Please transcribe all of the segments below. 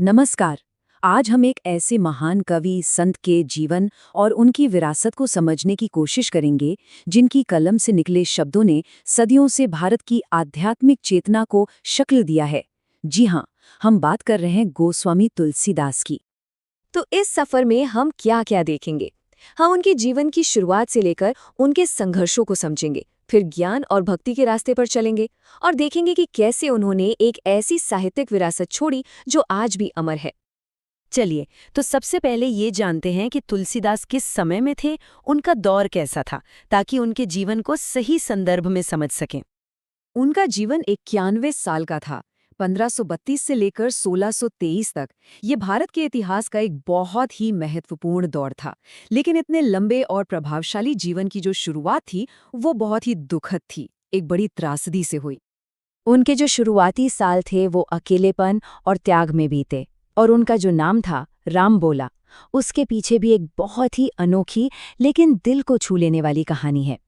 नमस्कार। आज हम एक ऐसे महान कवि संत के जीवन और उनकी विरासत को समझने की कोशिश करेंगे जिनकी कलम से निकले शब्दों ने सदियों से भारत की आध्यात्मिक चेतना को शक्ल दिया है। जी हाँ, हम बात कर रहे हैं गोस्वामी तुलसीदास की। तो इस सफर में हम क्या क्या देखेंगे? हम उनके जीवन की शुरुआत से लेकर उनके संघर्षों को समझेंगे, फिर ज्ञान और भक्ति के रास्ते पर चलेंगे और देखेंगे कि कैसे उन्होंने एक ऐसी साहित्यिक विरासत छोड़ी जो आज भी अमर है। चलिए, तो सबसे पहले ये जानते हैं कि तुलसीदास किस समय में थे, उनका दौर कैसा था, ताकि उनके जीवन को सही संदर्भ में समझ सकें। उनका जीवन 91 साल का था, 1532 से लेकर 1623 तक। ये भारत के इतिहास का एक बहुत ही महत्वपूर्ण दौर था। लेकिन इतने लंबे और प्रभावशाली जीवन की जो शुरुआत थी, वो बहुत ही दुखद थी, एक बड़ी त्रासदी से हुई। उनके जो शुरुआती साल थे वो अकेलेपन और त्याग में बीते, और उनका जो नाम था राम बोला, उसके पीछे भी एक बहुत ही अनोखी लेकिन दिल को छू लेने वाली कहानी है।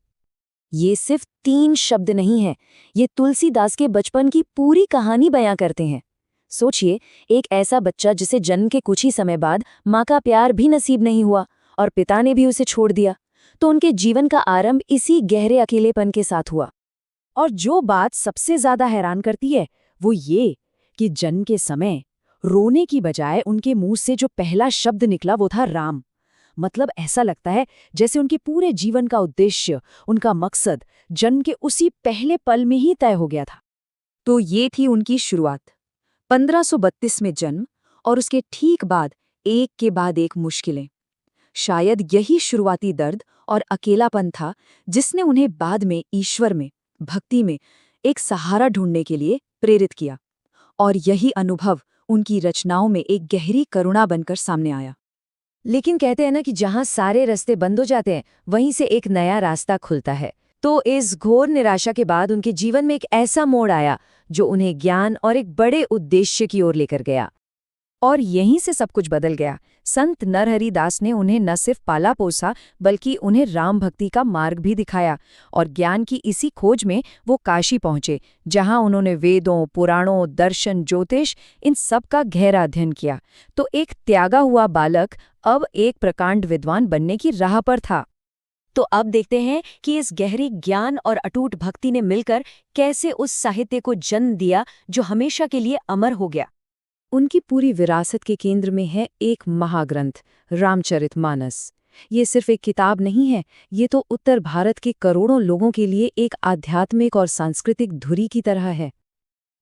ये सिर्फ 3 शब्द नहीं हैं, ये तुलसीदास के बचपन की पूरी कहानी बयां करते हैं। सोचिए, एक ऐसा बच्चा जिसे जन्म के कुछ ही समय बाद माँ का प्यार भी नसीब नहीं हुआ और पिता ने भी उसे छोड़ दिया, तो उनके जीवन का आरंभ इसी गहरे अकेलेपन के साथ हुआ। और जो बात सबसे ज्यादा हैरान करती है वो ये कि जन्म के समय रोने की बजाय उनके मुंह से जो पहला शब्द निकला वो था राम। मतलब ऐसा लगता है जैसे उनके पूरे जीवन का उद्देश्य, उनका मकसद जन्म के उसी पहले पल में ही तय हो गया था। तो ये थी उनकी शुरुआत, 1532 में जन्म, और उसके ठीक बाद एक के बाद एक मुश्किलें। शायद यही शुरुआती दर्द और अकेलापन था जिसने उन्हें बाद में ईश्वर में, भक्ति में एक सहारा ढूंढने के लिए प्रेरित किया। और यही अनुभव उनकी रचनाओं में एक गहरी करुणा बनकर सामने आया। लेकिन कहते हैं ना कि जहां सारे रास्ते बंद हो जाते हैं वहीं से एक नया रास्ता खुलता है। तो इस घोर निराशा के बाद उनके जीवन में एक ऐसा मोड़ आया जो उन्हें ज्ञान और एक बड़े उद्देश्य की ओर लेकर गया। और यहीं से सब कुछ बदल गया। संत नरहरि दास ने उन्हें न सिर्फ पाला पोसा बल्कि उन्हें राम भक्ति का मार्ग भी दिखाया। और ज्ञान की इसी खोज में वो काशी पहुंचे, जहां उन्होंने वेदों, पुराणों, दर्शन, ज्योतिष, इन सब का गहरा अध्ययन किया। तो एक त्यागा हुआ बालक अब एक प्रकांड विद्वान बनने की राह पर था। तो अब देखते हैं कि इस गहरी ज्ञान और अटूट भक्ति ने मिलकर कैसे उस साहित्य को जन्म दिया जो हमेशा के लिए अमर हो गया। उनकी पूरी विरासत के केंद्र में है एक महाग्रंथ, रामचरितमानस। ये सिर्फ एक किताब नहीं है, ये तो उत्तर भारत के करोड़ों लोगों के लिए एक आध्यात्मिक और सांस्कृतिक धुरी की तरह है।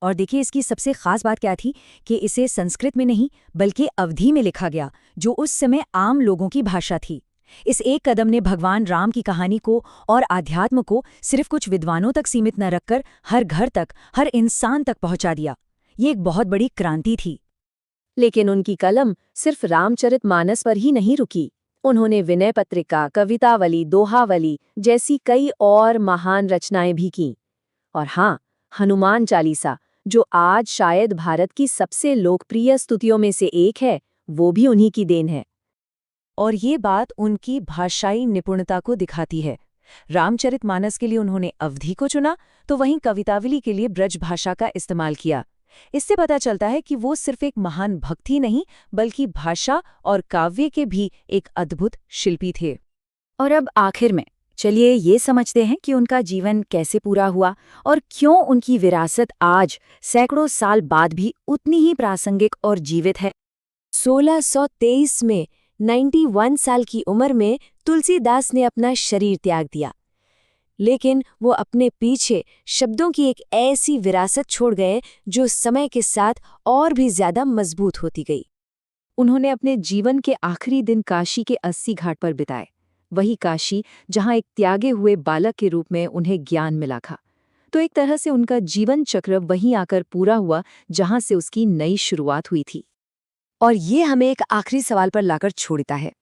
और देखिए, इसकी सबसे खास बात क्या थी कि इसे संस्कृत में नहीं बल्कि अवधी में लिखा गया, जो उस समय आम लोगों की भाषा थी। इस एक कदम ने भगवान राम की कहानी को और आध्यात्म को सिर्फ कुछ विद्वानों तक सीमित न रखकर हर घर तक, हर इंसान तक पहुंचा दिया। ये एक बहुत बड़ी क्रांति थी। लेकिन उनकी कलम सिर्फ रामचरितमानस पर ही नहीं रुकी। उन्होंने विनय पत्रिका, कवितावली, दोहावली जैसी कई और महान रचनाएं भी की। और हाँ, हनुमान चालीसा, जो आज शायद भारत की सबसे लोकप्रिय स्तुतियों में से एक है, वो भी उन्हीं की देन है। और ये बात उनकी भाषाई निपुणता को दिखाती है। रामचरितमानस के लिए उन्होंने अवधी को चुना, तो वहीं कवितावली के लिए ब्रज भाषा का इस्तेमाल किया। इससे पता चलता है कि वो सिर्फ एक महान भक्त ही नहीं बल्कि भाषा और काव्य के भी एक अद्भुत शिल्पी थे। और अब आखिर में चलिए ये समझते हैं कि उनका जीवन कैसे पूरा हुआ और क्यों उनकी विरासत आज सैकड़ों साल बाद भी उतनी ही प्रासंगिक और जीवित है। 1623 में 91 साल की उम्र में तुलसीदास ने अपना शरीर त्याग दिया। लेकिन वो अपने पीछे शब्दों की एक ऐसी विरासत छोड़ गए जो समय के साथ और भी ज्यादा मजबूत होती गई। उन्होंने अपने जीवन के आखिरी दिन काशी के 80 घाट पर बिताए, वही काशी जहां एक त्यागे हुए बालक के रूप में उन्हें ज्ञान मिला था। तो एक तरह से उनका जीवन चक्र वहीं आकर पूरा हुआ जहां से उसकी नई शुरुआत हुई थी। और ये हमें एक आखिरी सवाल पर लाकर छोड़ता है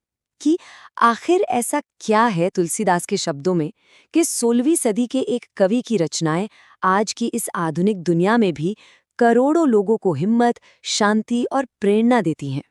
कि आखिर ऐसा क्या है तुलसीदास के शब्दों में कि 16वीं सदी के एक कवि की रचनाएं आज की इस आधुनिक दुनिया में भी करोड़ों लोगों को हिम्मत, शांति और प्रेरणा देती हैं।